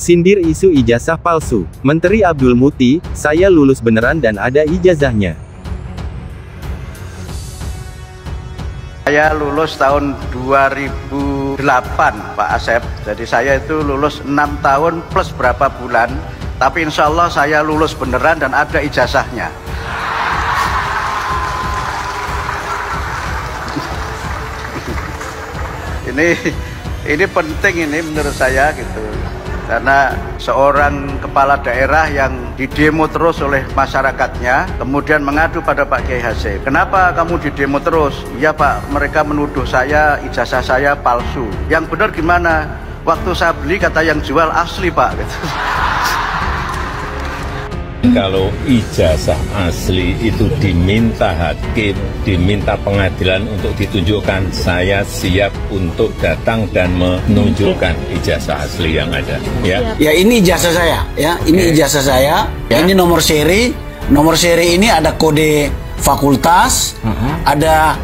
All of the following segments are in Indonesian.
Sindir isu ijazah palsu. Menteri Abdul Muti, saya lulus beneran dan ada ijazahnya. Saya lulus tahun 2008 Pak Asep. Jadi saya itu lulus 6 tahun plus berapa bulan. Tapi insya Allah saya lulus beneran dan ada ijazahnya. Ini penting ini menurut saya gitu. Karena seorang kepala daerah yang didemo terus oleh masyarakatnya, kemudian mengadu pada Pak Kiai Hasyim. Kenapa kamu didemo terus? Iya Pak, mereka menuduh saya, ijazah saya palsu. Yang benar gimana? Waktu saya beli kata yang jual asli Pak. Gitu. Kalau ijazah asli itu diminta hakim, diminta pengadilan untuk ditunjukkan, saya siap untuk datang dan menunjukkan ijazah asli yang ada. Ya ini ijazah saya, ya ini ijazah saya. Ya. Ini nomor seri ini ada kode fakultas, ada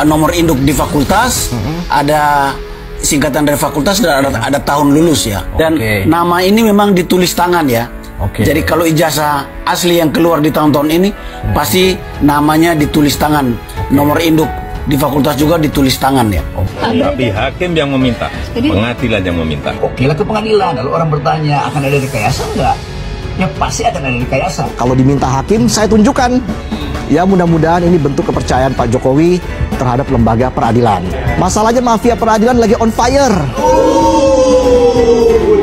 nomor induk di fakultas, ada singkatan dari fakultas, dan ada tahun lulus ya. Dan nama ini memang ditulis tangan ya. Jadi kalau ijazah asli yang keluar di tahun-tahun ini pasti namanya ditulis tangan, nomor induk di fakultas juga ditulis tangan ya. Tapi hakim yang meminta, pengadilan yang meminta. Oke lah ke pengadilan. Lalu orang bertanya akan ada rekayasa enggak? Ya pasti akan ada rekayasa. Kalau diminta hakim saya tunjukkan. Ya mudah-mudahan ini bentuk kepercayaan Pak Jokowi terhadap lembaga peradilan. Masalahnya mafia peradilan lagi on fire.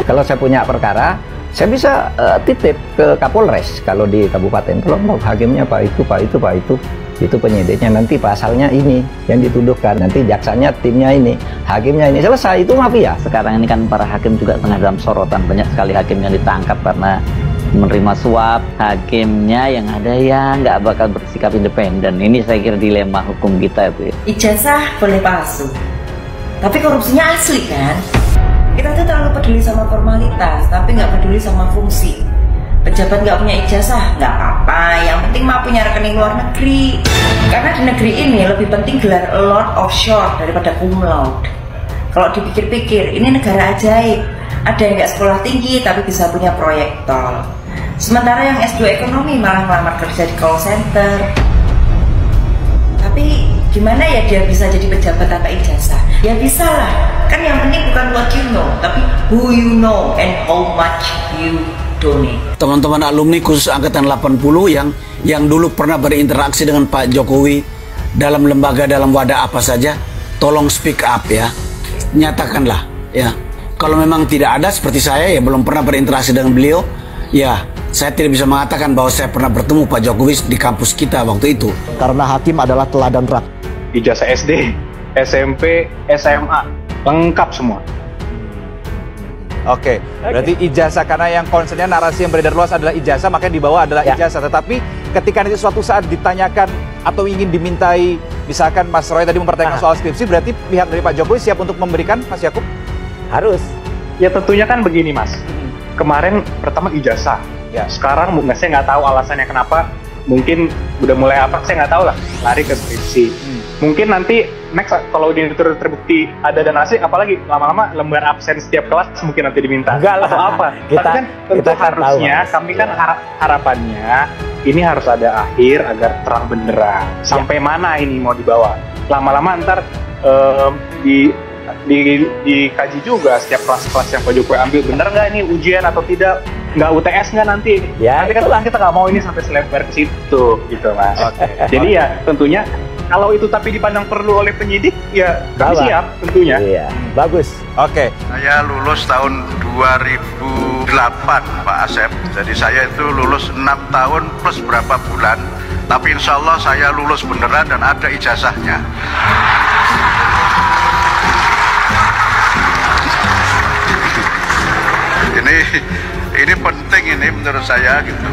Kalau saya punya perkara, saya bisa titip ke Kapolres. Kalau di kabupaten, tolong hakimnya Pak itu penyidiknya, nanti pasalnya ini yang dituduhkan, nanti jaksanya timnya ini, hakimnya ini, selesai, itu mafia. Sekarang ini kan para hakim juga tengah dalam sorotan, banyak sekali hakim yang ditangkap karena menerima suap, hakimnya yang ada yang nggak bakal bersikap independen. Ini saya kira dilema hukum kita itu. Ijazah boleh palsu, tapi korupsinya asli kan? Kita tuh terlalu peduli sama formalitas, tapi nggak peduli sama fungsi. Pejabat nggak punya ijazah, nggak apa-apa. Yang penting mah punya rekening luar negeri. Karena di negeri ini lebih penting gelar Lord Offshore daripada cum laude. Kalau dipikir-pikir, ini negara ajaib. Ada yang nggak sekolah tinggi tapi bisa punya proyek tol. Sementara yang S2 ekonomi malah melamar kerja di call center. Tapi gimana ya dia bisa jadi pejabat tanpa ijazah? Ya bisa lah. Kan yang penting bukan what you know, tapi who you know and how much you donate. Teman-teman alumni khusus angkatan 80 yang dulu pernah berinteraksi dengan Pak Jokowi dalam lembaga, dalam wadah apa saja, tolong speak up ya. Nyatakanlah ya. Kalau memang tidak ada seperti saya ya belum pernah berinteraksi dengan beliau, ya saya tidak bisa mengatakan bahwa saya pernah bertemu Pak Jokowi di kampus kita waktu itu. Karena hakim adalah teladan rakyat. Ijazah SD, SMP, SMA, lengkap semua. Oke, berarti ijazah, karena yang concernnya narasi yang beredar luas adalah ijazah, makanya di bawah adalah ijazah. Tetapi ketika nanti suatu saat ditanyakan atau ingin dimintai, misalkan Mas Roy tadi mempertanyakan soal skripsi, berarti pihak dari Pak Jokowi siap untuk memberikan, Mas Yakub? Harus. Ya tentunya kan begini Mas, kemarin pertama ijazah, sekarang saya nggak tahu alasannya kenapa, mungkin udah mulai apa, saya nggak tahu lah, lari ke skripsi. Mungkin nanti next kalau dia terbukti ada donasi, apalagi lama-lama lembar absen setiap kelas mungkin nanti diminta. Enggak lah. Atau apa? Tapi kan tentu harusnya kami kan harapannya ini harus ada akhir agar terang benderang. Sampai mana ini mau dibawa? Lama-lama ntar dikaji juga setiap kelas-kelas yang Pak Jokowi ambil, bener nggak ini ujian atau tidak, nggak UTS nggak nanti? Ya, nanti kan kita nggak mau ini sampai selebar ke situ, gitu Mas. Jadi ya tentunya kalau itu tapi dipandang perlu oleh penyidik, ya kami siap tentunya. Iya, bagus. Oke. Saya lulus tahun 2008 Pak Asep. Jadi saya itu lulus 6 tahun plus berapa bulan. Tapi insya Allah saya lulus beneran dan ada ijazahnya. Ini penting ini menurut saya gitu.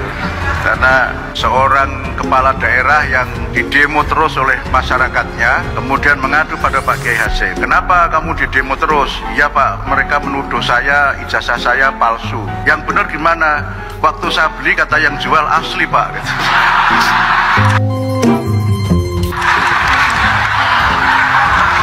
Karena seorang kepala daerah yang didemo terus oleh masyarakatnya, kemudian mengadu pada Pak Kiai Hasyim. Kenapa kamu didemo terus? Iya Pak, mereka menuduh saya, ijazah saya palsu. Yang benar gimana? Waktu saya beli kata yang jual asli Pak. Gitu.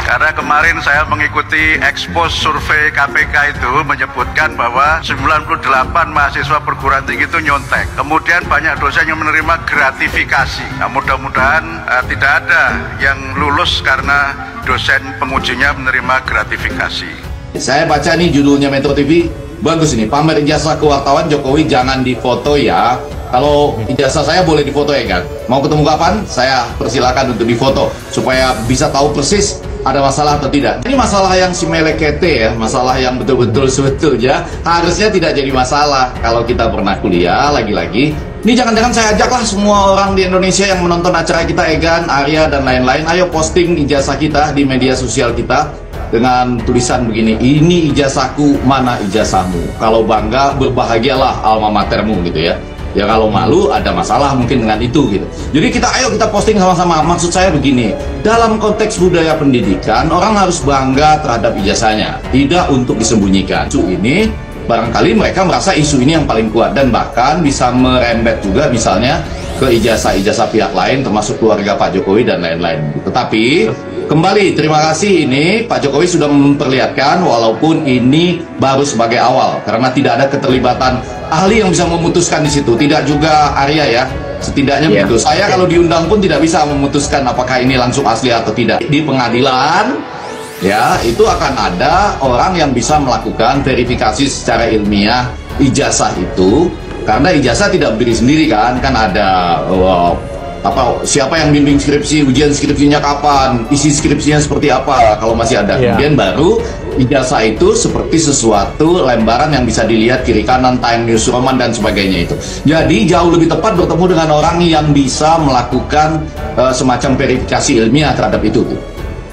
Karena kemarin Kemarin saya mengikuti ekspos survei KPK itu menyebutkan bahwa 98 mahasiswa perguruan tinggi itu nyontek. Kemudian banyak dosen yang menerima gratifikasi. Nah, mudah-mudahan tidak ada yang lulus karena dosen pengujinya menerima gratifikasi. Saya baca nih judulnya Metro TV, bagus ini, pamer ijazah ke wartawan Jokowi jangan difoto ya. Kalau ijazah saya boleh difoto ya kan? Mau ketemu kapan? Saya persilakan untuk difoto supaya bisa tahu persis ada masalah atau tidak. Ini masalah yang si melekete ya, masalah yang betul-betul sebetulnya harusnya tidak jadi masalah kalau kita pernah kuliah. Lagi-lagi, ini jangan-jangan saya ajaklah semua orang di Indonesia yang menonton acara kita, Egan, Arya dan lain-lain, ayo posting ijazah kita di media sosial kita dengan tulisan begini, ini ijazahku, mana ijazahmu? Kalau bangga, berbahagialah alma matermu gitu ya. Ya kalau malu ada masalah mungkin dengan itu gitu. Jadi ayo kita posting sama-sama. Maksud saya begini, dalam konteks budaya pendidikan orang harus bangga terhadap ijazahnya, tidak untuk disembunyikan. Isu ini barangkali mereka merasa isu ini yang paling kuat dan bahkan bisa merembet juga misalnya ke ijazah-ijazah pihak lain termasuk keluarga Pak Jokowi dan lain-lain. Tetapi kembali terima kasih, ini Pak Jokowi sudah memperlihatkan walaupun ini baru sebagai awal karena tidak ada keterlibatan ahli yang bisa memutuskan di situ, tidak juga Arya ya, setidaknya begitu. Saya kalau diundang pun tidak bisa memutuskan apakah ini langsung asli atau tidak. Di pengadilan ya itu akan ada orang yang bisa melakukan verifikasi secara ilmiah ijazah itu, karena ijazah tidak berdiri sendiri kan ada siapa yang bimbing skripsi, ujian skripsinya kapan, isi skripsinya seperti apa, kalau masih ada. Kemudian baru ijazah itu seperti sesuatu lembaran yang bisa dilihat kiri kanan, time news, roman dan sebagainya itu. Jadi jauh lebih tepat bertemu dengan orang yang bisa melakukan semacam verifikasi ilmiah terhadap itu.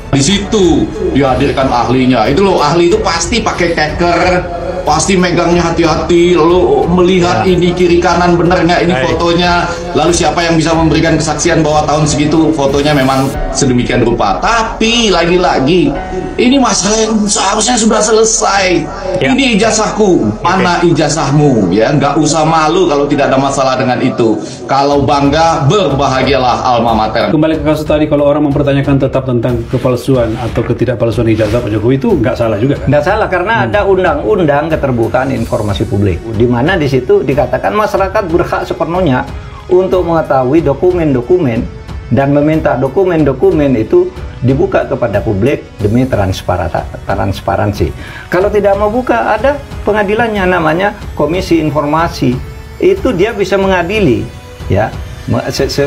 Di situ dihadirkan ahlinya. Itu loh, ahli itu pasti pakai keker, pasti megangnya hati-hati, lalu melihat ini kiri kanan bener nggak ini fotonya, lalu siapa yang bisa memberikan kesaksian bahwa tahun segitu fotonya memang sedemikian rupa. Tapi lagi-lagi ini masalah yang seharusnya sudah selesai. Ini ijazahku, mana ijazahmu ya, nggak usah malu kalau tidak ada masalah dengan itu. Kalau bangga, berbahagialah alma mater. Kembali ke kasus tadi, kalau orang mempertanyakan tetap tentang kepalsuan atau ketidakpalsuan ijazah Pak Jokowi itu nggak salah juga kan? Nggak salah karena ada undang-undang keterbukaan informasi publik, di mana di situ dikatakan masyarakat berhak sepenuhnya untuk mengetahui dokumen-dokumen dan meminta dokumen-dokumen itu dibuka kepada publik demi transparansi. Kalau tidak mau buka, ada pengadilannya namanya Komisi Informasi. Itu dia bisa mengadili, ya,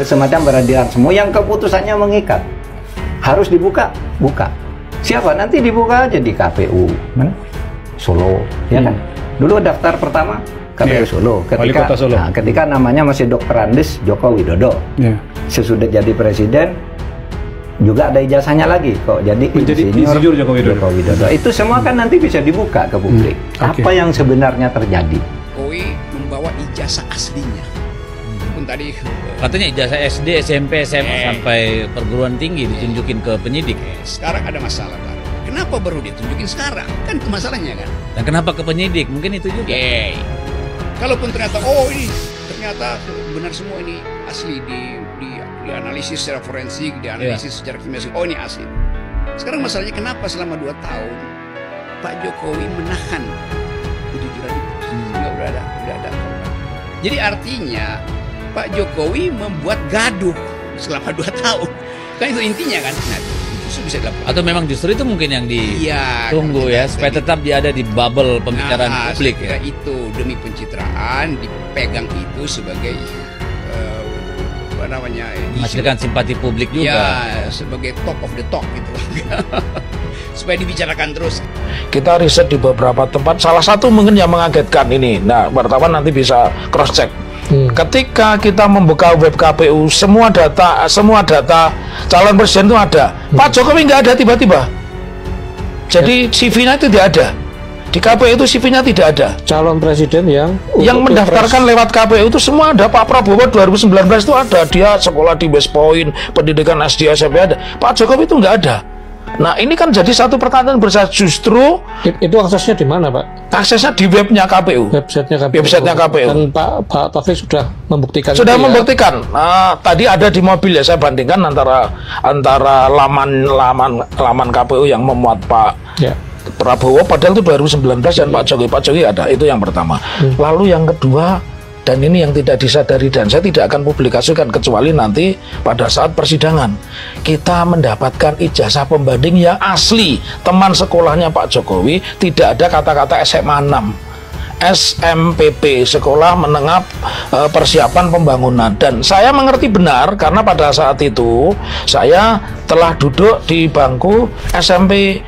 semacam peradilan semua yang keputusannya mengikat. Harus dibuka, buka. Siapa? Nanti dibuka aja di KPU, mana? Solo, ya kan? Dulu daftar pertama KPU Solo. Ketika namanya masih Dr. Andes Joko Widodo. Sesudah jadi presiden juga ada ijazahnya lagi kok. Jadi insinyur Joko Widodo. Itu semua kan nanti bisa dibuka ke publik. Apa yang sebenarnya terjadi? Jokowi membawa ijazah aslinya. Tadi katanya ijazah SD, SMP, SMA sampai perguruan tinggi ditunjukin ke penyidik. Sekarang ada masalah baru. Kenapa baru ditunjukin sekarang? Kan itu masalahnya kan. Dan kenapa ke penyidik? Mungkin itu juga. Kalaupun ternyata ini ternyata benar semua ini asli dianalisis secara forensik, dianalisis secara kimia. Ini asli. Sekarang masalahnya kenapa selama 2 tahun Pak Jokowi menahan kejujuran itu? Udah ada. Jadi artinya Pak Jokowi membuat gaduh selama 2 tahun. Kan itu intinya kan. Nah, itu bisa dilakukan. Atau memang justru itu mungkin yang ditunggu ya, supaya tetap dia ada di bubble pembicaraan publik ya. Itu demi pencitraan dipegang itu sebagai menghasilkan simpati publik juga. Ya, sebagai top of the top gitu. Supaya dibicarakan terus. Kita riset di beberapa tempat, salah satu mungkin yang mengagetkan ini. Nah, wartawan nanti bisa cross check. Ketika kita membuka web KPU, semua data calon presiden itu ada. Pak Jokowi nggak ada tiba-tiba. Jadi CV-nya itu tidak ada. Di KPU itu CV-nya tidak ada. Calon presiden yang mendaftarkan lewat KPU itu semua ada. Pak Prabowo 2019 itu ada. Dia sekolah di West Point, pendidikan SD, SMP ada. Pak Jokowi itu nggak ada. Nah, ini kan jadi satu pertanyaan besar, justru itu aksesnya di mana, Pak? Aksesnya di webnya KPU. Websitenya KPU. Dan Pak Taufik sudah membuktikan. Sudah membuktikan. Tadi ada di mobil ya, saya bandingkan antara laman KPU yang memuat Pak Prabowo padahal itu 2019 dan Pak Jokowi ada. Itu yang pertama. Lalu yang kedua, dan ini yang tidak disadari dan saya tidak akan publikasikan kecuali nanti pada saat persidangan, kita mendapatkan ijazah pembanding yang asli teman sekolahnya Pak Jokowi, tidak ada kata-kata SMA 6, SMPP, Sekolah Menengah Persiapan Pembangunan. Dan saya mengerti benar karena pada saat itu saya telah duduk di bangku SMP.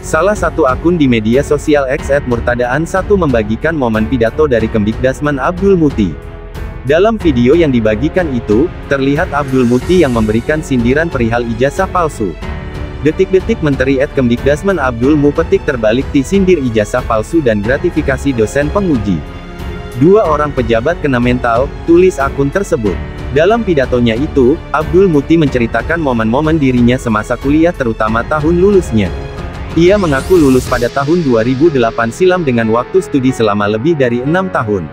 Salah satu akun di media sosial X @murtadaan1 membagikan momen pidato dari Kemdikdasmen Abdul Muti. Dalam video yang dibagikan itu, terlihat Abdul Muti yang memberikan sindiran perihal ijazah palsu. Detik-detik Menteri Kemdikdasmen Abdul Mu petik terbalik sindir ijazah palsu dan gratifikasi dosen penguji. 2 orang pejabat kena mental, tulis akun tersebut. Dalam pidatonya itu, Abdul Muti menceritakan momen-momen dirinya semasa kuliah terutama tahun lulusnya. Ia mengaku lulus pada tahun 2008 silam dengan waktu studi selama lebih dari 6 tahun.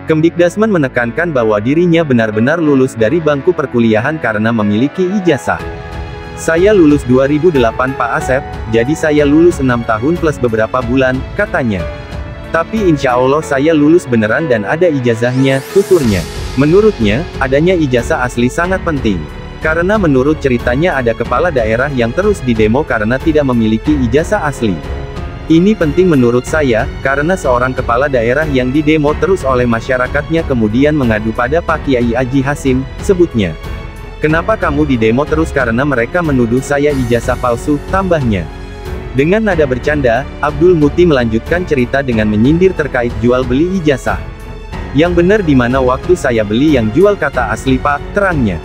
Kemdikdasmen menekankan bahwa dirinya benar-benar lulus dari bangku perkuliahan karena memiliki ijazah. Saya lulus 2008 Pak Asep, jadi saya lulus 6 tahun plus beberapa bulan, katanya. Tapi insya Allah saya lulus beneran dan ada ijazahnya, tuturnya. Menurutnya, adanya ijazah asli sangat penting. Karena menurut ceritanya ada kepala daerah yang terus didemo karena tidak memiliki ijazah asli. Ini penting menurut saya, karena seorang kepala daerah yang didemo terus oleh masyarakatnya kemudian mengadu pada Pak Kiai Haji Hasim, sebutnya. Kenapa kamu didemo terus karena mereka menuduh saya ijazah palsu, tambahnya. Dengan nada bercanda, Abdul Muti melanjutkan cerita dengan menyindir terkait jual beli ijazah. Yang benar di mana waktu saya beli yang jual kata asli Pak, terangnya.